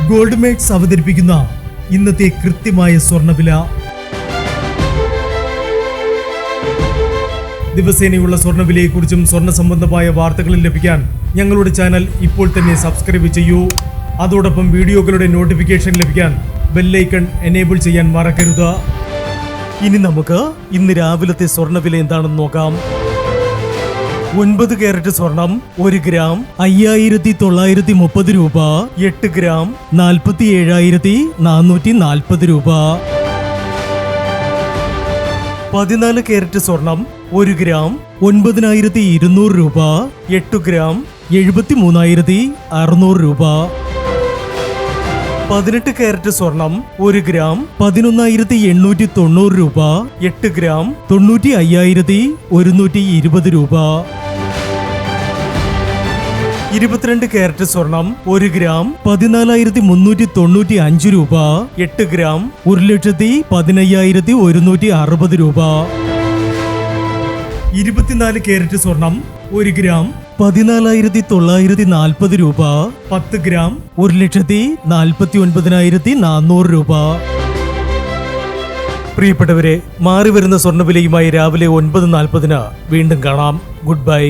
Gold makes അവതരിപ്പിക്കുന്ന ഇന്നത്തെ കൃത്യമായ സ്വർണ്ണവില. ദിവസേനയുള്ള സ്വർണ്ണവിലയെക്കുറിച്ചും സ്വർണ്ണ സംബന്ധമായ വാർത്തകളും ലഭിക്കാൻ ഞങ്ങളുടെ ചാനൽ ഇപ്പോൾ തന്നെ സബ്സ്ക്രൈബ് ചെയ്യൂ. അതോടൊപ്പം വീഡിയോകളുടെ നോട്ടിഫിക്കേഷൻ ലഭിക്കാൻ ബെല്ലൈക്കൺ എനേബിൾ ചെയ്യാൻ മറക്കരുത്. ഇനി നമുക്ക് ഇന്ന് രാവിലത്തെ സ്വർണ്ണവില എന്താണെന്ന് നോക്കാം. 9 കാരറ്റ് സ്വർണം 1 ഗ്രാം 5930 രൂപ. 8 ഗ്രാം 47,440 രൂപ. 14 കാരറ്റ് സ്വർണം 1 ഗ്രാം 9200 രൂപ. 8 ഗ്രാം 73,600 രൂപ. 18 കാരറ്റ് സ്വർണം 1 ഗ്രാം 11,890 രൂപ. 8 ഗ്രാം 95,120 രൂപ. 22 കാരറ്റ് സ്വർണം 1 ഗ്രാം 14,395 രൂപ. 8 ഗ്രാം 1,15,160 രൂപ. 24 കാരറ്റ് സ്വർണം 1 ഗ്രാം 14,940 രൂപ. 10 ഗ്രാം 1,49,400 രൂപ. പ്രിയപ്പെട്ടവരെ, മാറി വരുന്ന സ്വർണ്ണവിലയുമായി രാവിലെ 9:40 വീണ്ടും കാണാം. Good bye.